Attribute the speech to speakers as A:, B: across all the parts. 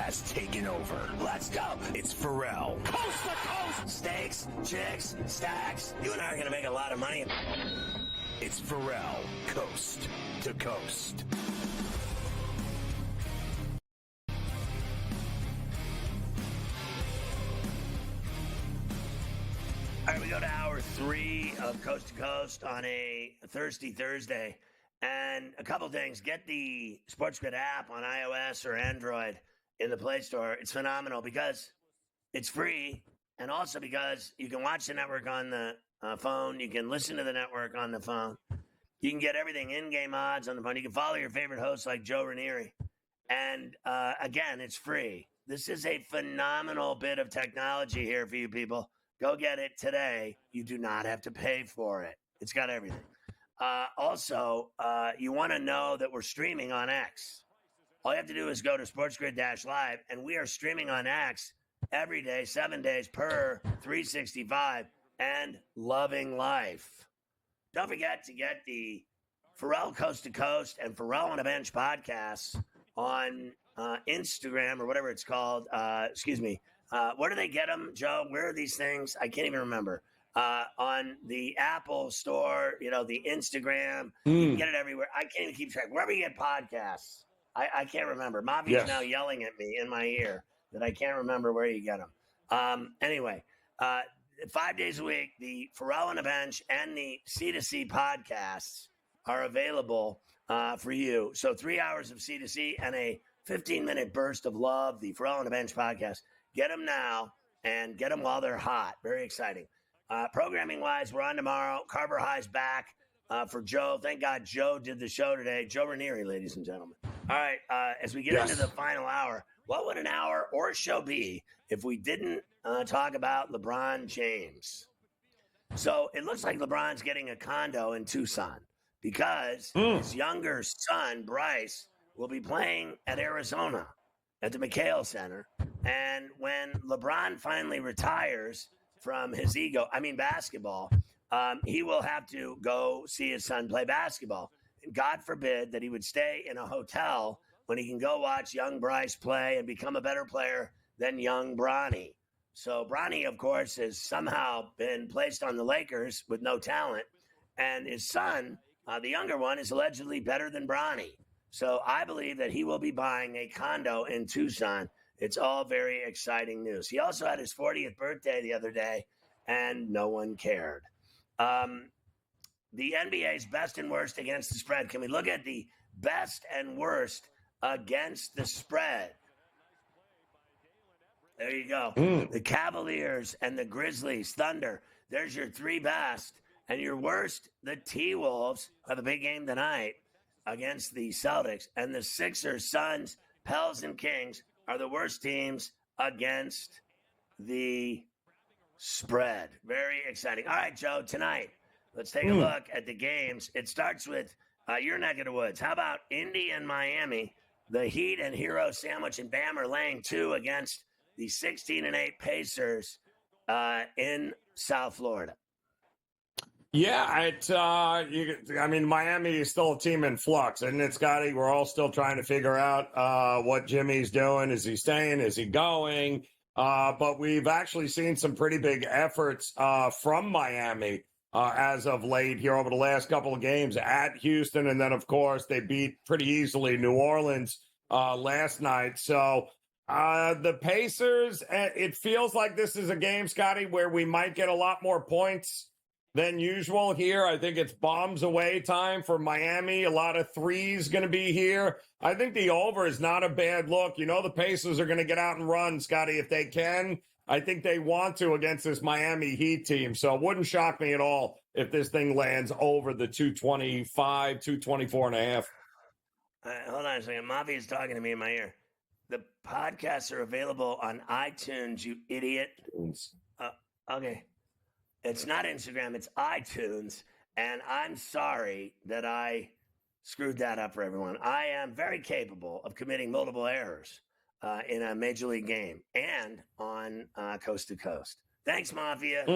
A: has taken over. Let's go. It's Ferrall. Coast to coast. Steaks, chicks, stacks. You and I are going to make a lot of money. It's Ferrall, coast to coast. All right, we go to hour 3 of Coast to Coast on a Thirsty Thursday. And a couple things. Get the SportsGrid app on iOS or Android in the Play Store. It's phenomenal because it's free, and also because you can watch the network on the phone. You can listen to the network on the phone. You can get everything, in-game odds on the phone. You can follow your favorite hosts like Joe Ranieri. And, again, it's free. This is a phenomenal bit of technology here for you people. Go get it today. You do not have to pay for it. It's got everything. Also, you want to know that we're streaming on X. All you have to do is go to SportsGrid-Live, and we are streaming on X every day, 7 days per 365, and loving life. Don't forget to get the Ferrall Coast to Coast and Ferrall on a Bench podcasts on Instagram or whatever it's called. Where do they get them, Joe? Where are these things? I can't even remember. On the Apple Store, the Instagram. You can get it everywhere. I can't even keep track. Wherever you get podcasts, I can't remember. Mavi's now yelling at me in my ear that I can't remember where you get them. Anyway, 5 days a week, the Ferrall on the Bench and the C2C podcasts are available for you. So 3 hours of C2C and a 15-minute burst of love, the Ferrall on the Bench podcast. Get them now and get them while they're hot. Very exciting. Programming-wise, we're on tomorrow. Carver High's back for Joe. Thank God Joe did the show today. Joe Ranieri, ladies and gentlemen. All right, as we get into the final hour, what would an hour or a show be if we didn't talk about LeBron James? So it looks like LeBron's getting a condo in Tucson because his younger son, Bryce, will be playing at Arizona at the McHale Center. And when LeBron finally retires from his basketball, he will have to go see his son play basketball. And God forbid that he would stay in a hotel when he can go watch young Bryce play and become a better player than young Bronny. So Bronny, of course, has somehow been placed on the Lakers with no talent. And his son, the younger one, is allegedly better than Bronny. So I believe that he will be buying a condo in Tucson. It's all very exciting news. He also had his 40th birthday the other day, and no one cared. The NBA's best and worst against the spread. Can we look at the best and worst against the spread? There you go. The Cavaliers and the Grizzlies, Thunder. There's your three best. And your worst, the T-Wolves, have a big game tonight against the Celtics. And the Sixers, Suns, Pels, and Kings are the worst teams against the spread. Very exciting. All right, Joe, tonight, let's take a look at the games. It starts with your neck of the woods. How about Indy and Miami? The Heat and Hero Sandwich and Bam are laying 2 against the 16-8 Pacers in South Florida.
B: Yeah, Miami is still a team in flux, isn't it, Scotty? We're all still trying to figure out what Jimmy's doing. Is he staying? Is he going? But we've actually seen some pretty big efforts from Miami as of late here over the last couple of games at Houston. And then, of course, they beat pretty easily New Orleans last night. So the Pacers, it feels like this is a game, Scotty, where we might get a lot more points than usual here. I think it's bombs away time for Miami. A lot of threes going to be here. I think the over is not a bad look. The Pacers are going to get out and run, Scotty, if they can. I think they want to against this Miami Heat team. So it wouldn't shock me at all if this thing lands over the 225, 224 and a half.
A: Hold on a second. Mavi is talking to me in my ear. The podcasts are available on iTunes, you idiot. Okay. It's not Instagram, it's iTunes, and I'm sorry that I screwed that up for everyone. I am very capable of committing multiple errors in a Major League game and on Coast to Coast. Thanks, Mafia.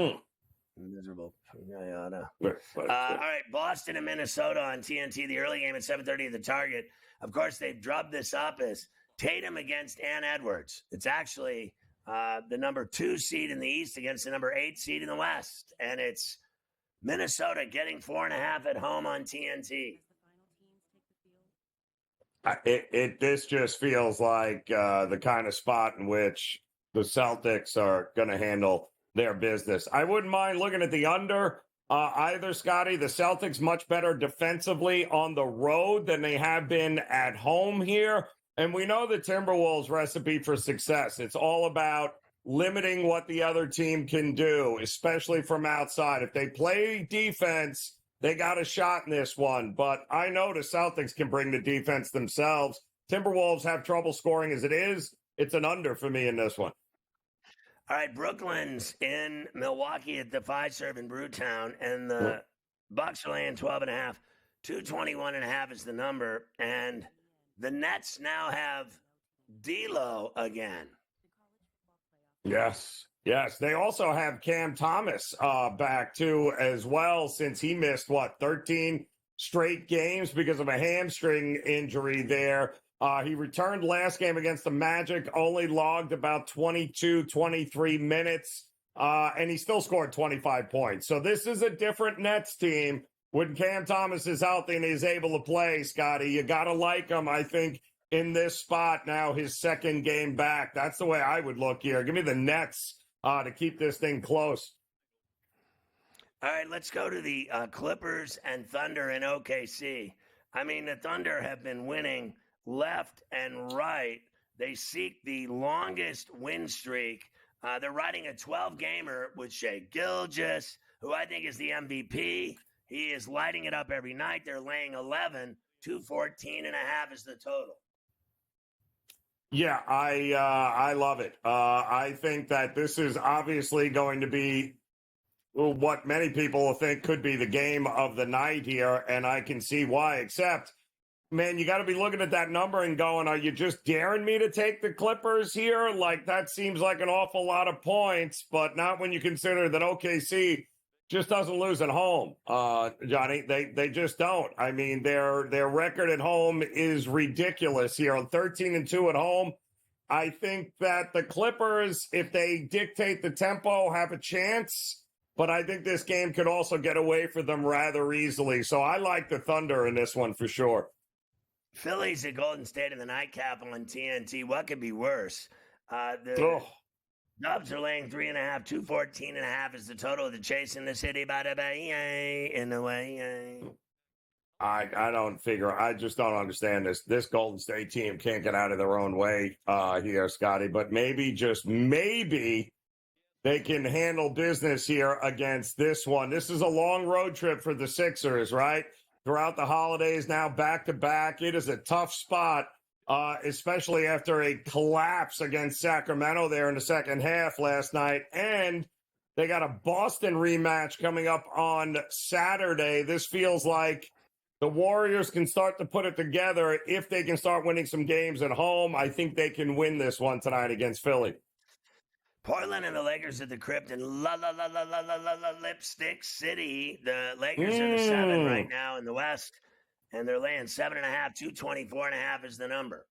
A: Miserable. All right, Boston and Minnesota on TNT, the early game at 7:30 at the Target. Of course, they've drubbed this up as Tatum against Ann Edwards. It's actually the number 2 seed in the East against the number 8 seed in the West. And it's Minnesota getting 4.5 at home on TNT.
B: This just feels like the kind of spot in which the Celtics are going to handle their business. I wouldn't mind looking at the under either, Scotty. The Celtics much better defensively on the road than they have been at home here. And we know the Timberwolves' recipe for success. It's all about limiting what the other team can do, especially from outside. If they play defense, they got a shot in this one. But I know the Celtics can bring the defense themselves. Timberwolves have trouble scoring as it is. It's an under for me in this one.
A: All right, Brooklyn's in Milwaukee at the Fiserv in Brewtown, and the Bucks are laying 12.5. 221.5 is the number, and the Nets now have D'Lo again.
B: Yes. They also have Cam Thomas back too as well, since he missed 13 straight games because of a hamstring injury there. He returned last game against the Magic, only logged about 23 minutes, and he still scored 25 points. So this is a different Nets team when Cam Thomas is healthy and is able to play, Scotty. You got to like him, I think, in this spot now, his second game back. That's the way I would look here. Give me the Nets to keep this thing close.
A: All right, let's go to the Clippers and Thunder in OKC. I mean, the Thunder have been winning left and right. They seek the longest win streak. They're riding a 12-gamer with Shai Gilgeous, who I think is the MVP. He is lighting it up every night. They're laying 11. 214.5 is the total.
B: Yeah, I love it. I think that this is obviously going to be what many people think could be the game of the night here, and I can see why, except, man, you got to be looking at that number and going, are you just daring me to take the Clippers here? Like, that seems like an awful lot of points, but not when you consider that OKC just doesn't lose at home, Johnny. They just don't. I mean, their record at home is ridiculous here. On 13-2 at home, I think that the Clippers, if they dictate the tempo, have a chance. But I think this game could also get away for them rather easily. So I like the Thunder in this one for sure.
A: Phillies at Golden State in the nightcap on TNT. What could be worse? Dubs are laying 3.5. 214.5 is the total of the chase in the city. Bada bay in the way.
B: I just don't understand this. This Golden State team can't get out of their own way here, Scotty. But maybe, just maybe, they can handle business here against this one. This is a long road trip for the Sixers, right? Throughout the holidays now, back-to-back. It is a tough spot. Especially after a collapse against Sacramento there in the second half last night. And they got a Boston rematch coming up on Saturday. This feels like the Warriors can start to put it together if they can start winning some games at home. I think they can win this one tonight against Philly.
A: Portland and the Lakers at the Crypt in Lipstick City. The Lakers are the 7 right now in the West. And they're laying 7.5. 224.5 is the number.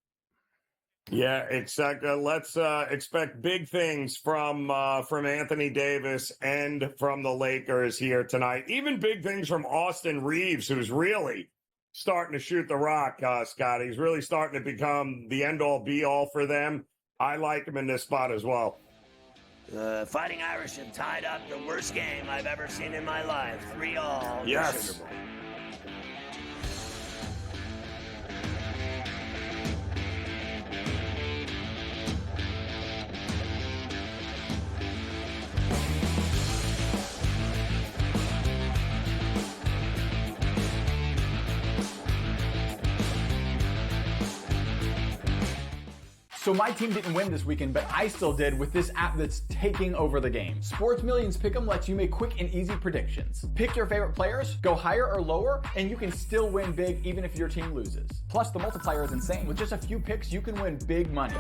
B: Yeah, exactly. Let's expect big things from Anthony Davis and from the Lakers here tonight. Even big things from Austin Reeves, who's really starting to shoot the rock, Scott. He's really starting to become the end-all, be-all for them. I like him in this spot as well.
A: The Fighting Irish have tied up the worst game I've ever seen in my life. 3-all.
B: Yes.
C: So my team didn't win this weekend, but I still did with this app that's taking over the game. Sports Millions Pick'em lets you make quick and easy predictions. Pick your favorite players, go higher or lower, and you can still win big even if your team loses. Plus, the multiplier is insane. With just a few picks, you can win big money.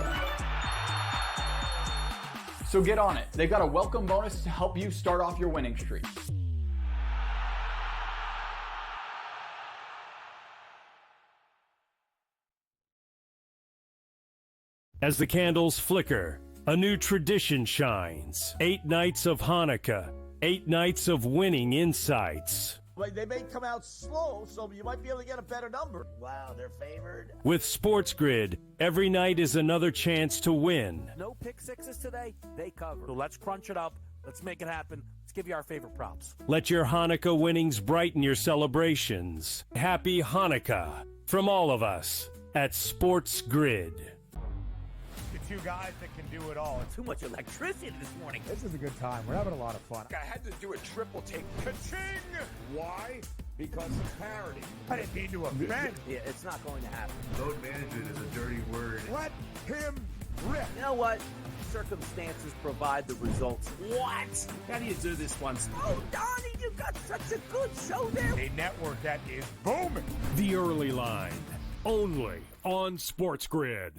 C: So get on it. They've got a welcome bonus to help you start off your winning streak.
D: As the candles flicker, a new tradition shines. 8 nights of Hanukkah, 8 nights of winning insights.
E: Like, they may come out slow, so you might be able to get a better number.
A: Wow, they're favored.
D: With SportsGrid, every night is another chance to win.
F: No pick sixes today, they cover. So let's crunch it up. Let's make it happen. Let's give you our favorite props.
D: Let your Hanukkah winnings brighten your celebrations. Happy Hanukkah from all of us at SportsGrid.
G: The two guys that can do it all.
F: Too much electricity this morning.
G: This is a good time. We're having a lot of fun.
B: I had to do a triple take. Ka-ching! Why? Because of parity.
G: I didn't mean to offend.
F: Yeah, it's not going to happen.
H: Load management is a dirty word.
G: Let him rip.
F: You know what? Circumstances provide the results.
E: What? How do you do this once?
F: Oh, Donnie, you got such a good show there.
G: A network that is booming.
D: The Early Line, only on SportsGrid.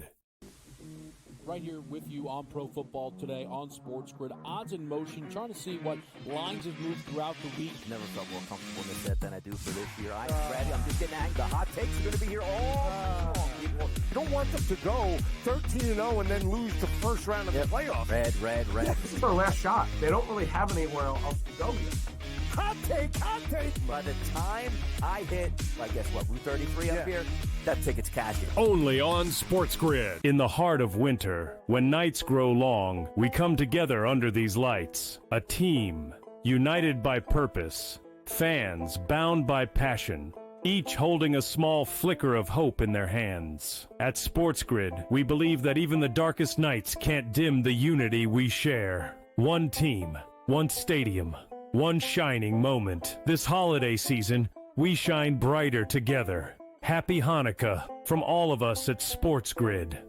I: Right here with you on Pro Football Today on SportsGrid. Odds in motion, trying to see what lines have moved throughout the week.
F: Never felt more comfortable in this set than I do for this year. I'm ready. I'm just getting angry. The hot takes are going to be here all long, people.
G: You don't want them to go 13-0 and then lose the first round of the playoffs.
F: Red.
E: This is their last shot. They don't really have anywhere else to go yet.
G: Hot take.
F: By the time I hit, I guess what, Route 33 up here, that ticket's cashing.
D: Only on SportsGrid. In the heart of winter, when nights grow long, we come together under these lights. A team, united by purpose. Fans, bound by passion. Each holding a small flicker of hope in their hands. At SportsGrid, we believe that even the darkest nights can't dim the unity we share. One team, one stadium, one shining moment. This holiday season, we shine brighter together. Happy Hanukkah from all of us at SportsGrid.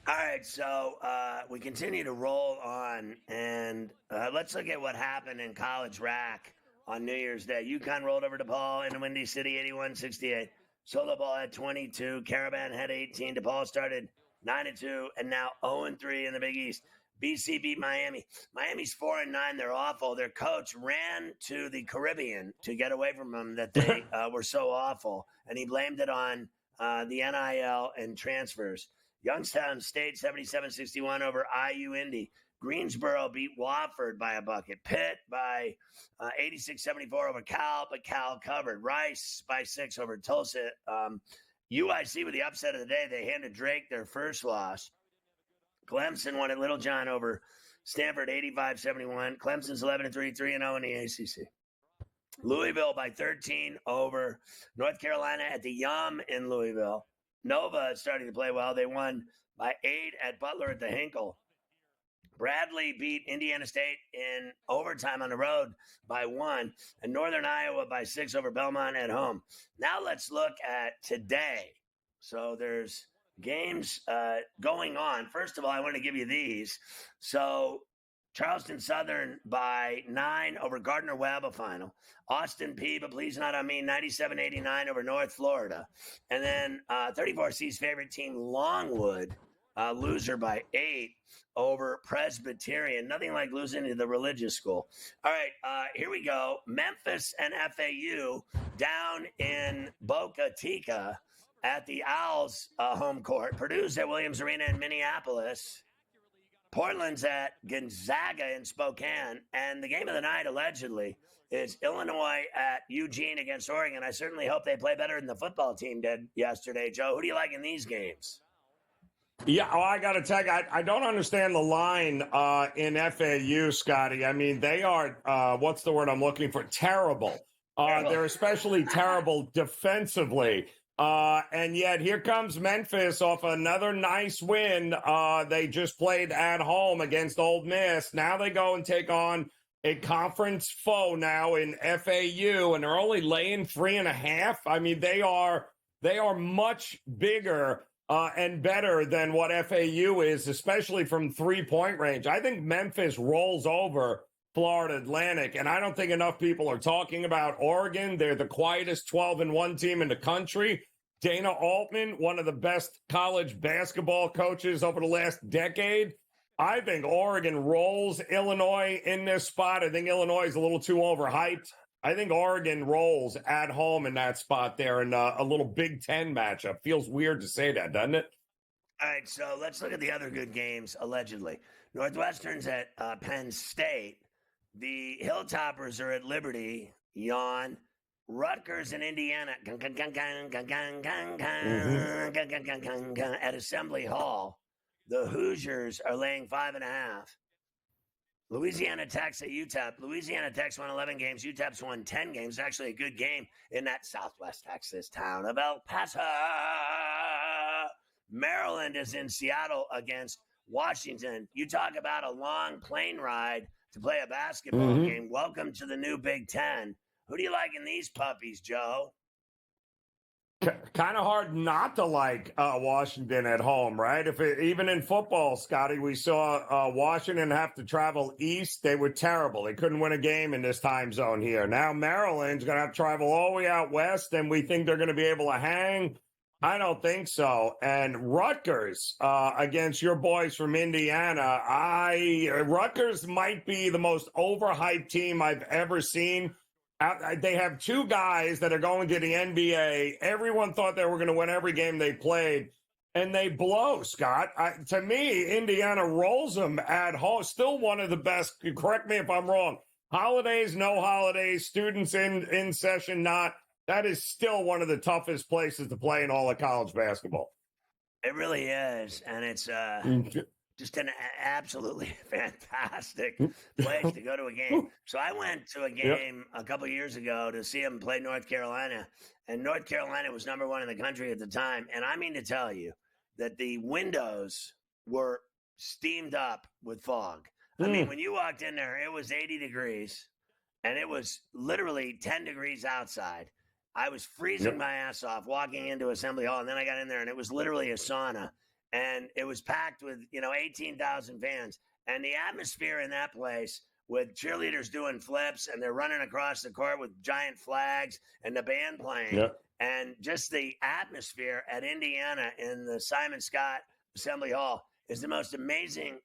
A: All right, so we continue to roll on, and let's look at what happened in college rack on New Year's Day. UConn rolled over DePaul in Windy City, 81-68. Solo Ball had 22. Caravan had 18. DePaul started 9-2, and now 0-3 in the Big East. BC beat Miami. Miami's 4-9. They're awful. Their coach ran to the Caribbean to get away from them that they were so awful, and he blamed it on the NIL and transfers. Youngstown State 77-61 over IU Indy. Greensboro beat Wofford by a bucket. Pitt by 86-74 over Cal, but Cal covered. Rice by 6 over Tulsa. UIC with the upset of the day. They handed Drake their first loss. Clemson won at Little John over Stanford 85-71. Clemson's 11-3, 3-0 in the ACC. Louisville by 13 over North Carolina at the Yum in Louisville. Nova is starting to play well. They won by 8 at Butler at the Hinkle. Bradley beat Indiana State in overtime on the road by 1, and Northern Iowa by 6 over Belmont at home. Now let's look at today. So there's games going on. First of all, I want to give you these. So Charleston Southern by 9 over Gardner-Webb, a final. Austin P, but please not on me, 97-89 over North Florida. And then 34C's favorite team, Longwood, loser by 8 over Presbyterian. Nothing like losing to the religious school. All right, here we go. Memphis and FAU down in Boca Chica at the Owls home court. Purdue's at Williams Arena in Minneapolis. Portland's at Gonzaga in Spokane. And the game of the night, allegedly, is Illinois at Eugene against Oregon. I certainly hope they play better than the football team did yesterday. Joe, who do you like in these games?
B: Yeah, I got to tell you, I don't understand the line in FAU, Scotty. I mean, they are, what's the word I'm looking for? Terrible. They're especially terrible defensively. And yet here comes Memphis off another nice win. They just played at home against Ole Miss. Now they go and take on a conference foe now in FAU, and they're only laying 3.5. I mean, they are much bigger and better than what FAU is, especially from 3-point range. I think Memphis rolls over Florida Atlantic. And I don't think enough people are talking about Oregon. They're the quietest 12-1 team in the country. Dana Altman, one of the best college basketball coaches over the last decade. I think Oregon rolls Illinois in this spot. I think Illinois is a little too overhyped. I think Oregon rolls at home in that spot there in a little Big Ten matchup. Feels weird to say that, doesn't it?
A: All right, so let's look at the other good games, allegedly. Northwestern's at Penn State. The Hilltoppers are at Liberty, yawn. Rutgers and Indiana at Assembly Hall. The Hoosiers are laying 5.5. Louisiana Tech's at UTEP. Louisiana Tech's won 11 games. UTEP's won 10 games. It's actually a good game in that Southwest Texas town of El Paso. Maryland is in Seattle against Washington. You talk about a long plane ride to play a basketball game. Welcome to the new Big Ten. Who do you like in these puppies, Joe?
B: Kind of hard not to like Washington at home, right? Even in football, Scotty, we saw Washington have to travel east. They were terrible. They couldn't win a game in this time zone here. Now Maryland's going to have to travel all the way out west, and we think they're going to be able to hang. I don't think so. And Rutgers against your boys from Indiana. Rutgers might be the most overhyped team I've ever seen. They have two guys that are going to the NBA. Everyone thought they were going to win every game they played, and they blow, Scott. To me, Indiana rolls them at home. Still one of the best. Correct me if I'm wrong. Holidays, no holidays, students in session, not. That is still one of the toughest places to play in all of college basketball.
A: It really is, and it's just an absolutely fantastic place to go to a game. So I went to a game a couple years ago to see them play North Carolina, and North Carolina was number 1 in the country at the time. And I mean to tell you that the windows were steamed up with fog. I mean, when you walked in there, it was 80 degrees, and it was literally 10 degrees outside. I was freezing my ass off walking into Assembly Hall, and then I got in there, and it was literally a sauna. And it was packed with, 18,000 fans. And the atmosphere in that place with cheerleaders doing flips and they're running across the court with giant flags and the band playing. And just the atmosphere at Indiana in the Simon Scott Assembly Hall is the most amazing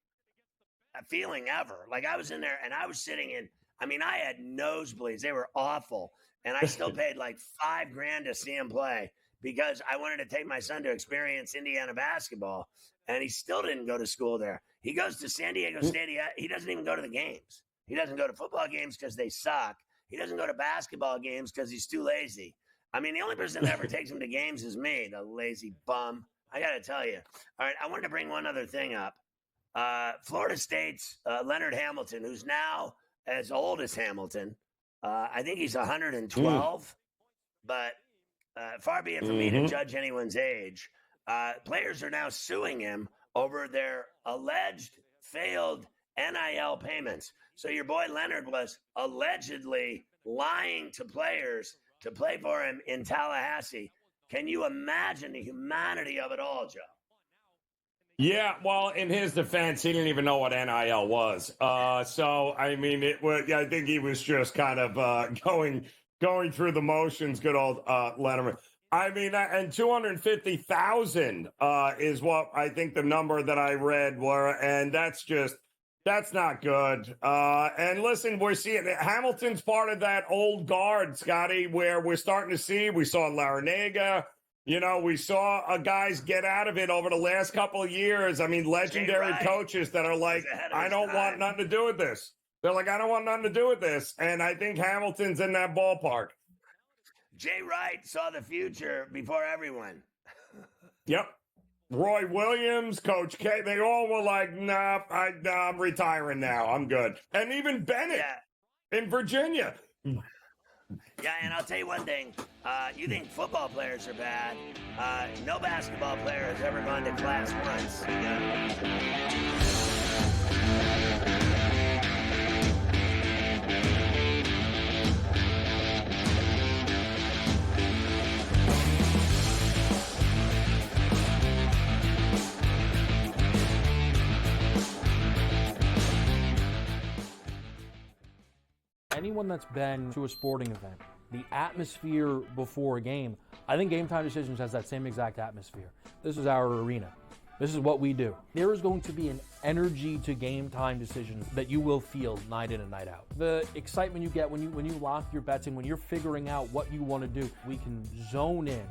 A: feeling ever. Like I was in there and I was sitting in, I had nosebleeds. They were awful. And I still paid like $5,000 to see him play, because I wanted to take my son to experience Indiana basketball, and he still didn't go to school there. He goes to San Diego State. He doesn't even go to the games. He doesn't go to football games because they suck. He doesn't go to basketball games because he's too lazy. The only person that ever takes him to games is me, the lazy bum. I got to tell you. All right, I wanted to bring one other thing up. Florida State's Leonard Hamilton, who's now as old as Hamilton. I think he's 112, but far be it from me to judge anyone's age. Players are now suing him over their alleged failed NIL payments. So your boy Leonard was allegedly lying to players to play for him in Tallahassee. Can you imagine the humanity of it all, Joe?
B: Yeah, well, in his defense, he didn't even know what NIL was. I think he was just kind of going through the motions, good old Letterman. And 250,000 is what I think the number that I read were, and that's not good. And listen, we're seeing Hamilton's part of that old guard, Scotty, where we're starting to see. We saw Larinaga. We saw guys get out of it over the last couple of years. Legendary coaches that are like, I don't want nothing to do with this. They're like, I don't want nothing to do with this. And I think Hamilton's in that ballpark.
A: Jay Wright saw the future before everyone.
B: Yep. Roy Williams, Coach K, they all were like, nah, I'm retiring now. I'm good. And even Bennett in Virginia.
A: Yeah, and I'll tell you one thing. You think football players are bad. No basketball player has ever gone to class once.
I: anyone that's been to a sporting event, the atmosphere before a game, I think Game Time Decisions has that same exact atmosphere. This is our arena. This is what we do. There is going to be an energy to Game Time Decisions that you will feel night in and night out. The excitement you get when you lock your bets in, when you're figuring out what you want to do, we can zone in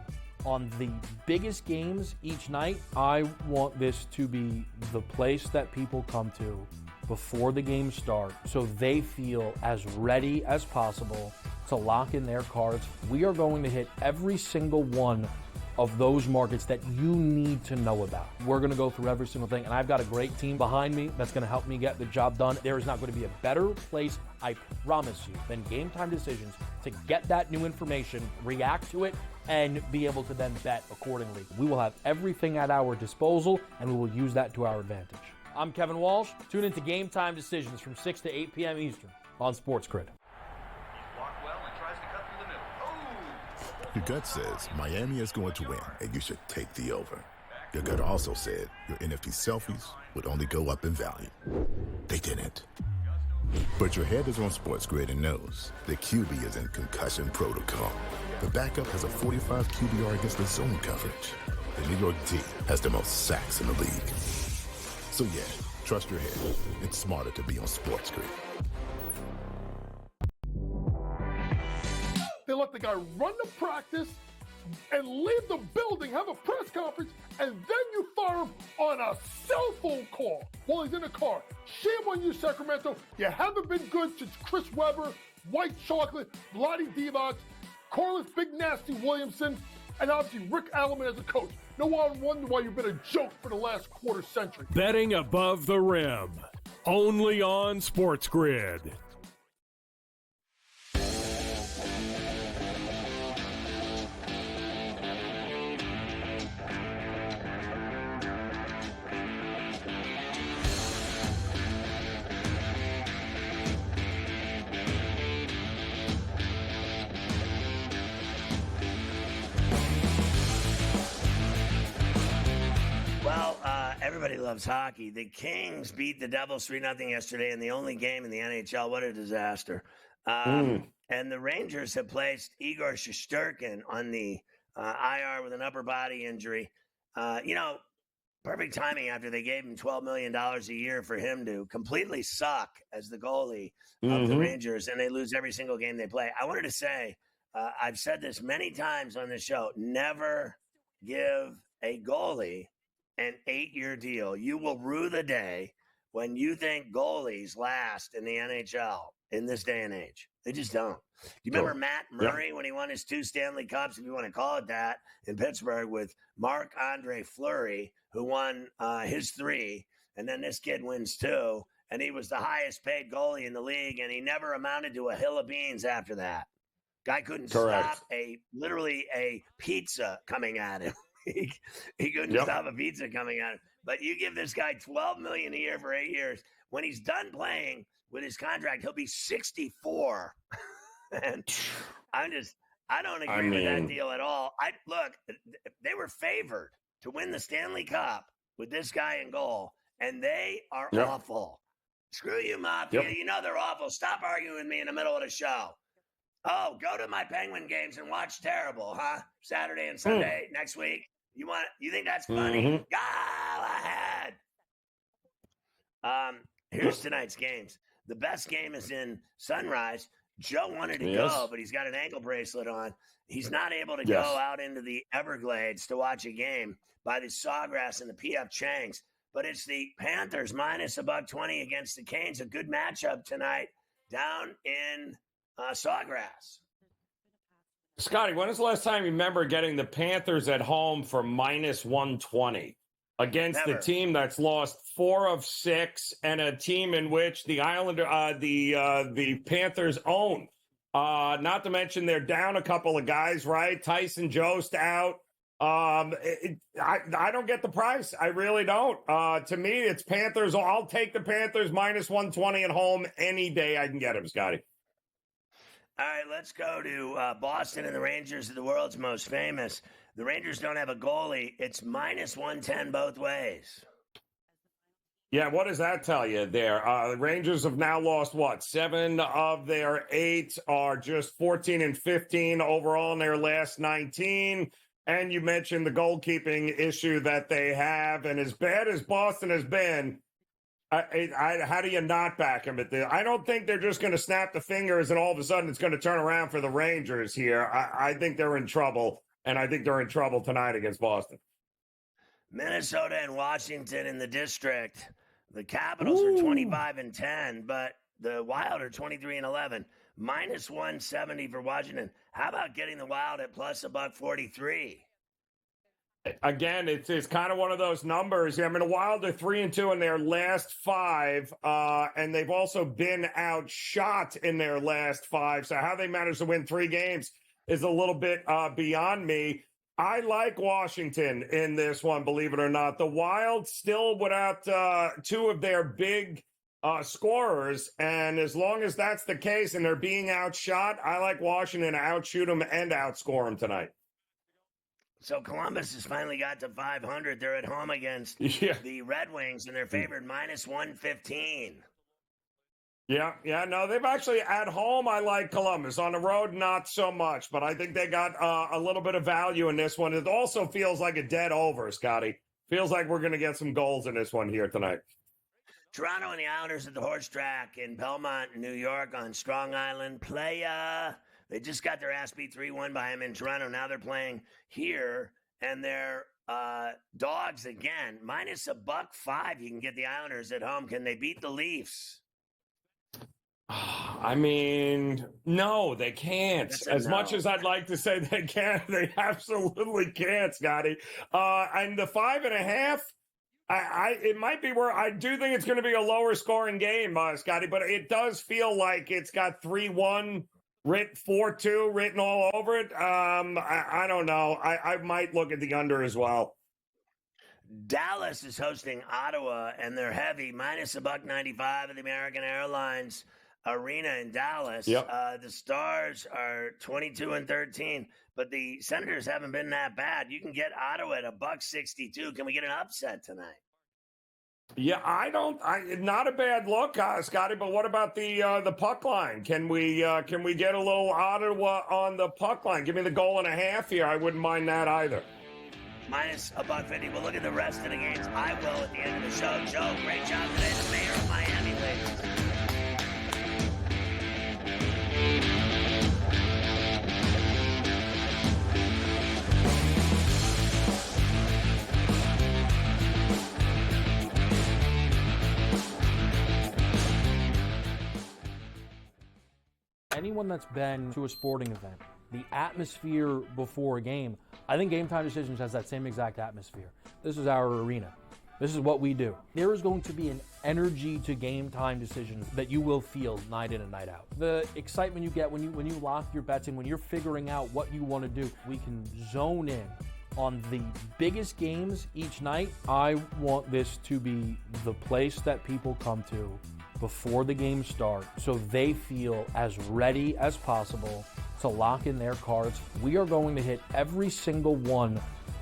I: on the biggest games each night. I want this to be the place that people come to before the games start so they feel as ready as possible to lock in their cards. We are going to hit every single one of those markets that you need to know about. We're going to go through every single thing, and I've got a great team behind me that's going to help me get the job done. There is not going to be a better place, I promise you, than Game Time Decisions to get that new information, react to it, and be able to then bet accordingly. We will have everything at our disposal, and we will use that to our advantage. I'm Kevin Walsh. Tune into Game Time Decisions from 6 to 8 p.m. Eastern on SportsGrid.
J: Your gut says Miami is going to win, and you should take the over. Your gut also said your NFT selfies would only go up in value. They didn't. But your head is on SportsGrid and knows the QB is in concussion protocol. The backup has a 45 QBR against the zone coverage. The New York D has the most sacks in the league. So yeah, trust your head. It's smarter to be on SportsGrid.
G: They let the guy run the practice and leave the building, have a press conference, and then you fire him on a cell phone call while he's in the car. Shame on you, Sacramento. You haven't been good since Chris Webber, White Chocolate, Vlade Divac, Corliss Big Nasty Williamson, and obviously Rick Alleman as a coach. No one wonder why you've been a joke for the last quarter century.
D: Betting above the rim. Only on SportsGrid.
A: Everybody loves hockey. The Kings beat the Devils 3-0 yesterday in the only game in the NHL. What a disaster. And the Rangers have placed Igor Shesterkin on the IR with an upper body injury. Perfect timing after they gave him $12 million a year for him to completely suck as the goalie of the Rangers, and they lose every single game they play. I wanted to say, I've said this many times on the show, never give a goalie an 8-year deal. You will rue the day when you think goalies last in the NHL in this day and age. They just don't. You remember Matt Murray when he won his 2 Stanley Cups, if you want to call it that, in Pittsburgh with Marc-Andre Fleury, who won his 3, and then this kid wins 2, and he was the highest paid goalie in the league, and he never amounted to a hill of beans after that. Guy couldn't stop literally a pizza coming at him. He couldn't stop a pizza coming at him. But you give this guy $12 million a year for 8 years. When he's done playing with his contract, he'll be 64. And I don't agree with that deal at all. Look, they were favored to win the Stanley Cup with this guy in goal, and they are awful. Screw you, Mafia. You know they're awful. Stop arguing with me in the middle of the show. Oh, go to my Penguin games and watch terrible, huh? Saturday and Sunday next week. You think that's funny? Go ahead. Here's tonight's games. The best game is in Sunrise. Joe wanted to go, but he's got an ankle bracelet on. He's not able to go out into the Everglades to watch a game by the Sawgrass and the P.F. Changs. But it's the Panthers minus $120 against the Canes. A good matchup tonight down in Sawgrass.
B: Scotty, when was the last time you remember getting the Panthers at home for minus 120 against the team that's lost 4 of 6 and a team in which the the Panthers own? Not to mention they're down a couple of guys, right? Tyson Jost out. I don't get the price. I really don't. To me, it's Panthers. I'll take the Panthers minus 120 at home any day I can get them, Scotty.
A: All right, let's go to Boston, and the Rangers are the world's most famous. The Rangers don't have a goalie. It's minus 110 both ways.
B: Yeah, what does that tell you there? The Rangers have now lost, 7 of their 8, are just 14 and 15 overall in their last 19. And you mentioned the goalkeeping issue that they have. And as bad as Boston has been, how do you not back them at this? I don't think they're just going to snap the fingers and all of a sudden it's going to turn around for the Rangers here. I think they're in trouble, and I think they're in trouble tonight against Boston.
A: Minnesota and Washington in the district. The Capitals are 25 and 10, but the Wild are 23 and 11. Minus 170 for Washington. How about getting the Wild at plus $1.43?
B: Again, it's kind of one of those numbers. I mean, the Wild are 3 and 2 in their last 5, and they've also been outshot in their last 5. So how they managed to win 3 games is a little bit beyond me. I like Washington in this one, believe it or not. The Wild still without 2 of their big scorers, and as long as that's the case and they're being outshot, I like Washington to outshoot them and outscore them tonight.
A: So Columbus has finally got to 500. They're at home against the Red Wings, and they're favored minus 115.
B: Yeah, no, they've actually at home, I like Columbus. On the road, not so much, but I think they got a little bit of value in this one. It also feels like a dead over, Scotty. Feels like we're going to get some goals in this one here tonight.
A: Toronto and the Islanders at the Horse Track in Belmont, New York on Strong Island. They just got their ass beat 3-1 by them in Toronto. Now they're playing here, and they're dogs again. Minus $1.05, you can get the Islanders at home. Can they beat the Leafs?
B: I mean, no, they can't. As much as I'd like to say they can, they absolutely can't, Scotty. And the 5.5, it might be where I do think it's going to be a lower scoring game, Scotty, but it does feel like it's got 3-1 written, 4-2 written all over it. I don't know. I might look at the under as well.
A: Dallas is hosting Ottawa, and they're heavy, minus $1.95 at the American Airlines Arena in Dallas.
B: Yep.
A: The Stars are 22 and 13, but the Senators haven't been that bad. You can get Ottawa at $1.62. Can we get an upset tonight?
B: Yeah, not a bad look, Scotty. But what about the puck line? Can we get a little Ottawa on the puck line? Give me the 1.5 here. I wouldn't mind that either.
A: Minus $1.50. We'll look at the rest of the games. I will at the end of the show. Joe, great job today. The mayor of Miami, ladies.
I: Anyone that's been to a sporting event, the atmosphere before a game, I think Game Time Decisions has that same exact atmosphere. This is our arena. This is what we do. There is going to be an energy to Game Time Decisions that you will feel night in and night out. The excitement you get when you lock your bets in, when you're figuring out what you want to do, we can zone in on the biggest games each night. I want this to be the place that people come to before the games start so they feel as ready as possible to lock in their cards. We are going to hit every single one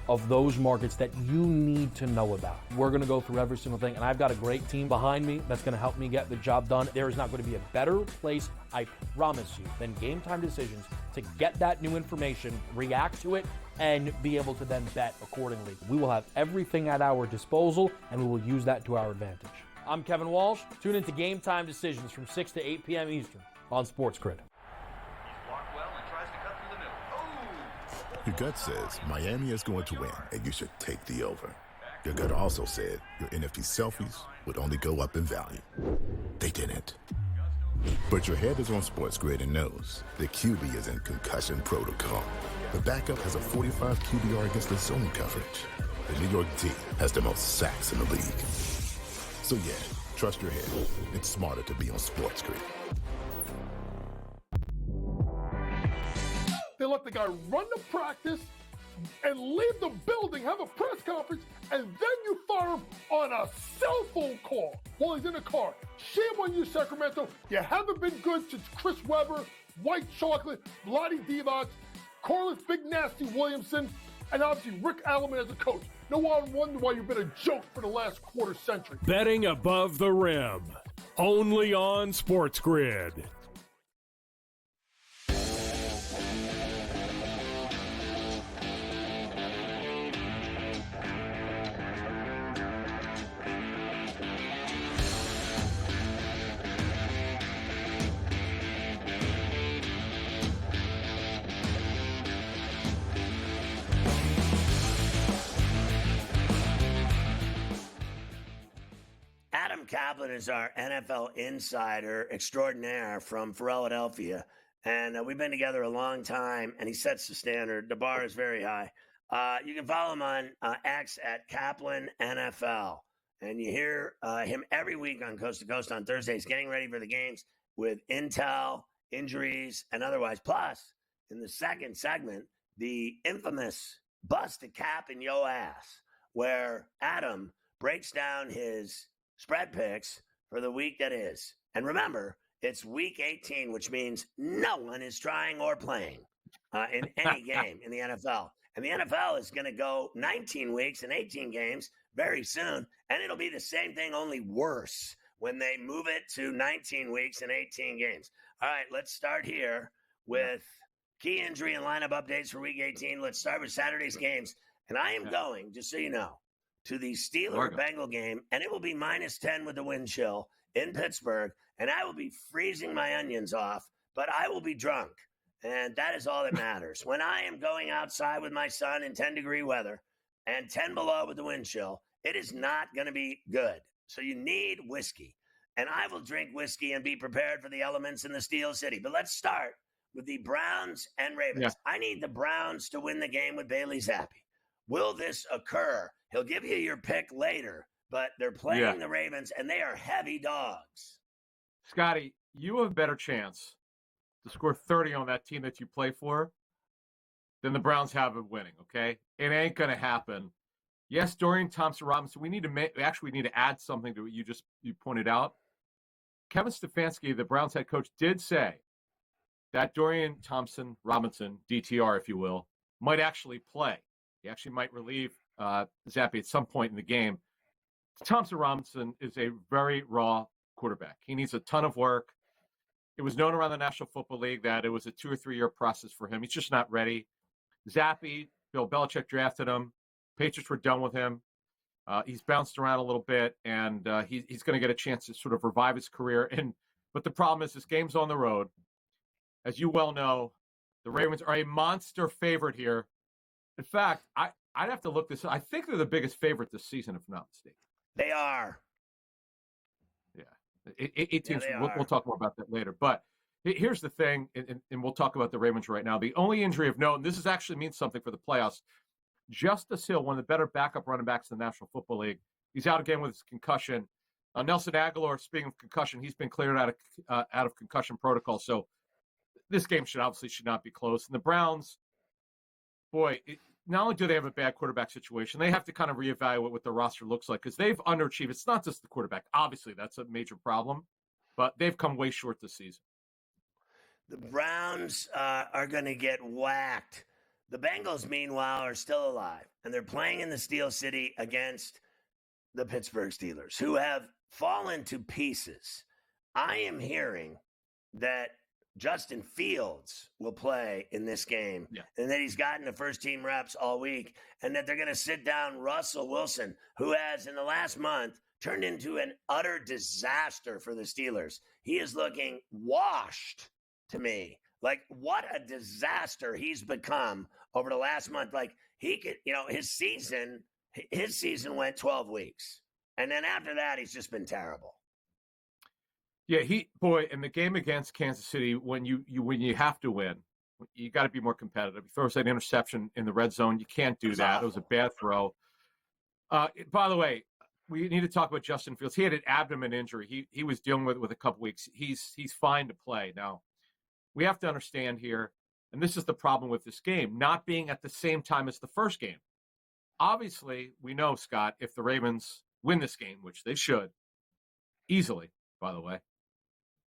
I: of those markets that you need to know about. We're going to go through every single thing, and I've got a great team behind me that's going to help me get the job done. There is not going to be a better place, I promise you, than Game Time Decisions to get that new information, react to it, and be able to then bet accordingly. We will have everything at our disposal, and we will use that to our advantage. I'm Kevin Walsh. Tune into Game Time Decisions from 6 to 8 p.m. Eastern on SportsGrid.
J: Your gut says Miami is going to win, and you should take the over. Your gut also said your NFT selfies would only go up in value. They didn't. But your head is on SportsGrid and knows the QB is in concussion protocol. The backup has a 45 QBR against the zone coverage. The New York D has the most sacks in the league. So yeah, trust your head. It's smarter to be on SportsGrid.
G: They let the guy run the practice and leave the building, have a press conference, and then you fire him on a cell phone call while he's in the car. Shame on you, Sacramento. You haven't been good since Chris Webber, White Chocolate, Vlade Divac, Corliss Big Nasty Williamson. and obviously Rick Alleman as a coach. No one wonder why you've been a joke for the last quarter century.
D: Betting above the rim. Only on SportsGrid.
A: Adam Kaplan is our NFL insider extraordinaire from Philadelphia. And we've been together a long time, and he sets the standard. The bar is very high. You can follow him on X at Kaplan NFL. And you hear him every week on Coast to Coast on Thursdays, getting ready for the games with intel, injuries, and otherwise. Plus, in the second segment, the infamous Bust a Cap in Yo Ass, where Adam breaks down his spread picks for the week that is. And remember, it's week 18, which means no one is trying or playing in any game in the NFL. And the NFL is going to go 19 weeks and 18 games very soon. And it'll be the same thing, only worse when they move it to 19 weeks and 18 games. All right, let's start here with key injury and lineup updates for week 18. Let's start with Saturday's games. And I am going, just so you know, to the Steeler-Bengal game, and it will be -10 with the wind chill in Pittsburgh, and I will be freezing my onions off, but I will be drunk, and that is all that matters. When I am going outside with my son in 10-degree weather and 10 below with the wind chill, it is not going to be good. So you need whiskey, and I will drink whiskey and be prepared for the elements in the Steel City. But let's start with the Browns and Ravens. Yeah. I need the Browns to win the game with Bailey Zappi. Will this occur? He'll give you your pick later, but they're playing the Ravens, and they are heavy dogs.
K: Scotty, you have a better chance to score 30 on that team that you play for than the Browns have of winning, okay? It ain't going to happen. Yes, Dorian Thompson-Robinson, we need to add something to what you pointed out. Kevin Stefanski, the Browns head coach, did say that Dorian Thompson-Robinson, DTR, if you will, might actually play. He actually might relieve Zappi at some point in the game. Thompson-Robinson is a very raw quarterback. He needs a ton of work. It was known around the National Football League that it was a 2 or 3 year process for him. He's just not ready. Zappi, Bill Belichick drafted him. Patriots were done with him. He's bounced around a little bit, and he's going to get a chance to sort of revive his career. But the problem is this game's on the road. As you well know, the Ravens are a monster favorite here. In fact, I'd have to look this up. I think they're the biggest favorite this season, if I'm not mistaken.
A: They are.
K: Yeah. 8 teams. We'll talk more about that later. But here's the thing, and we'll talk about the Ravens right now. The only injury of note, and this actually means something for the playoffs, Justice Hill, one of the better backup running backs in the National Football League, he's out again with his concussion. Nelson Aguilar, speaking of concussion, he's been cleared out of concussion protocol. So this game should not be close. And the Browns, boy, not only do they have a bad quarterback situation, they have to kind of reevaluate what their roster looks like because they've underachieved. It's not just the quarterback. Obviously, that's a major problem, but they've come way short this season.
A: The Browns are going to get whacked. The Bengals, meanwhile, are still alive, and they're playing in the Steel City against the Pittsburgh Steelers, who have fallen to pieces. I am hearing that Justin Fields will play in this game, and that he's gotten the first-team reps all week, and that they're going to sit down Russell Wilson, who has, in the last month, turned into an utter disaster for the Steelers. He is looking washed to me. Like, what a disaster he's become over the last month. Like, he could, his season went 12 weeks. And then after that, he's just been terrible.
K: Yeah, in the game against Kansas City, when you have to win, you got to be more competitive. He throws that interception in the red zone. You can't do that. Awful. It was a bad throw. By the way, we need to talk about Justin Fields. He had an abdomen injury. He was dealing with a couple weeks. He's fine to play. Now, we have to understand here, and this is the problem with this game, not being at the same time as the first game. Obviously, we know, Scott, if the Ravens win this game, which they should, easily, by the way,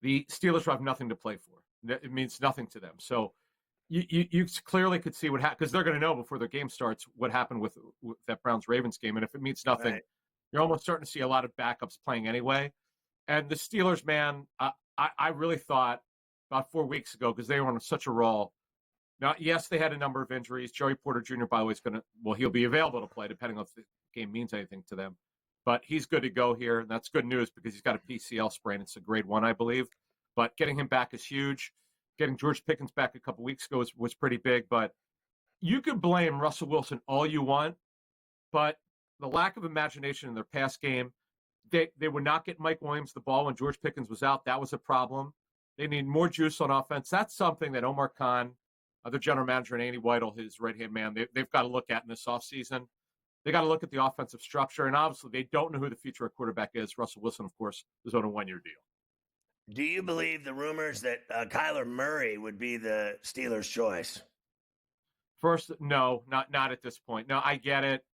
K: the Steelers will have nothing to play for. It means nothing to them. So you clearly could see what happened, because they're going to know before the game starts what happened with that Browns-Ravens game. And if it means nothing,
A: Right.
K: you're almost starting to see a lot of backups playing anyway. And the Steelers, man, I really thought about 4 weeks ago, because they were on such a roll. Now, yes, they had a number of injuries. Joey Porter Jr., by the way, he'll be available to play, depending on if the game means anything to them. But he's good to go here, and that's good news because he's got a PCL sprain. It's a grade 1, I believe. But getting him back is huge. Getting George Pickens back a couple weeks ago was pretty big. But you could blame Russell Wilson all you want, but the lack of imagination in their pass game, they would not get Mike Williams the ball when George Pickens was out. That was a problem. They need more juice on offense. That's something that Omar Khan, their general manager, and Andy Weidel, his right-hand man, they've got to look at in this offseason. They got to look at the offensive structure, and obviously they don't know who the future quarterback is. Russell Wilson, of course, is on a 1-year deal.
A: Do you believe the rumors that Kyler Murray would be the Steelers' choice?
K: First, no, not at this point. No, I get it,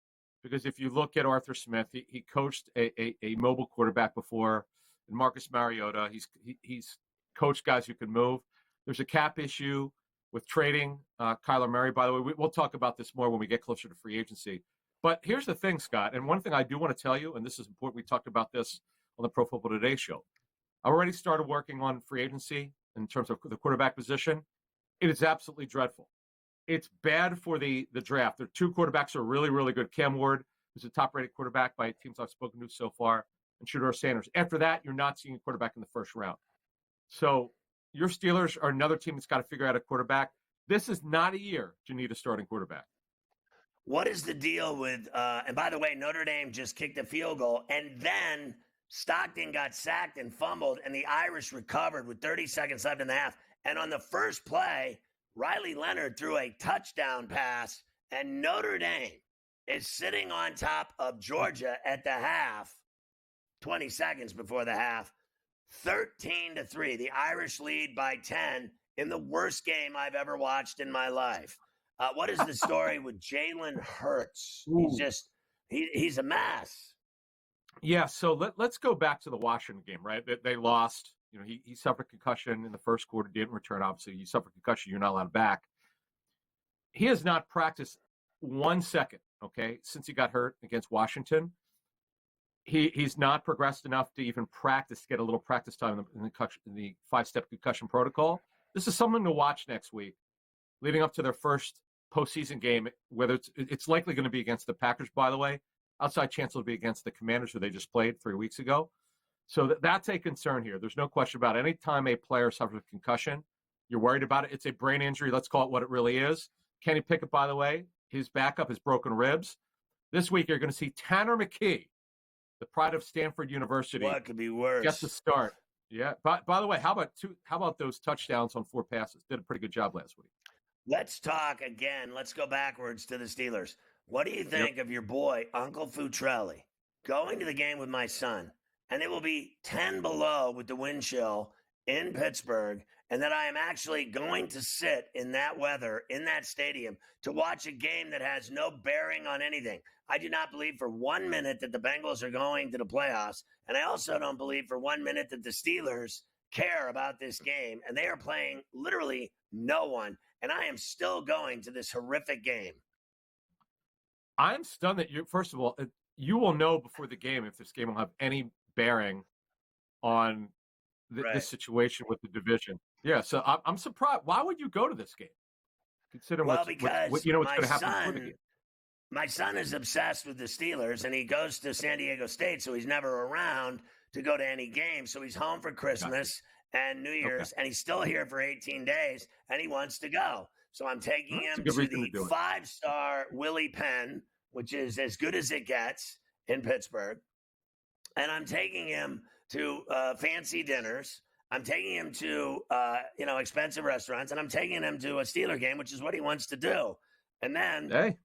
K: because if you look at Arthur Smith, he coached a mobile quarterback before, and Marcus Mariota. He's coached guys who can move. There's a cap issue with trading Kyler Murray. By the way, we'll talk about this more when we get closer to free agency. But here's the thing, Scott, and one thing I do want to tell you, and this is important, we talked about this on the Pro Football Today show. I already started working on free agency in terms of the quarterback position. It is absolutely dreadful. It's bad for the draft. There are 2 quarterbacks who are really, really good. Cam Ward, who's a top-rated quarterback by teams I've spoken to so far, and Shedeur Sanders. After that, you're not seeing a quarterback in the first round. So your Steelers are another team that's got to figure out a quarterback. This is not a year to need a starting quarterback.
A: What is the deal with, and by the way, Notre Dame just kicked a field goal, and then Stockton got sacked and fumbled, and the Irish recovered with 30 seconds left in the half. And on the first play, Riley Leonard threw a touchdown pass, and Notre Dame is sitting on top of Georgia at the half, 20 seconds before the half, 13-3. The Irish lead by 10 in the worst game I've ever watched in my life. What is the story with Jalen Hurts? He's a mess.
K: Yeah, so let's go back to the Washington game, right? They lost. You know, he suffered concussion in the first quarter, didn't return, obviously. You suffer concussion, you're not allowed back. He has not practiced 1 second, okay, since he got hurt against Washington. He's not progressed enough to even practice, get a little practice time in the 5-step concussion protocol. This is something to watch next week, leading up to their first postseason game, whether it's likely going to be against the Packers, by the way. Outside chance it'll be against the Commanders, who they just played 3 weeks ago. So that's a concern here. There's no question about it. Any time a player suffers a concussion, you're worried about it. It's a brain injury. Let's call it what it really is. Kenny Pickett, by the way, his backup has broken ribs. This week, you're going to see Tanner McKee, the pride of Stanford University.
A: What could be worse?
K: Get the start. Yeah. By the way, how about those touchdowns on 4 passes? Did a pretty good job last week.
A: Let's talk again. Let's go backwards to the Steelers. What do you think of your boy, Uncle Futrelli, going to the game with my son? And it will be 10 below with the wind chill in Pittsburgh, and that I am actually going to sit in that weather in that stadium to watch a game that has no bearing on anything. I do not believe for 1 minute that the Bengals are going to the playoffs, and I also don't believe for 1 minute that the Steelers care about this game, and they are playing literally no one, and I am still going to this horrific game.
K: I'm stunned that first of all, you will know before the game if this game will have any bearing on this situation with the division. Yeah, so I'm surprised. Why would you go to this game? Considering what's going to happen before the game.
A: My son is obsessed with the Steelers, and he goes to San Diego State, so he's never around to go to any games. So he's home for Christmas and New Year's, and he's still here for 18 days, and he wants to go. So I'm taking him to the 5-star Willie Penn, which is as good as it gets in Pittsburgh. And I'm taking him to fancy dinners. I'm taking him to, expensive restaurants. And I'm taking him to a Steeler game, which is what he wants to do. And then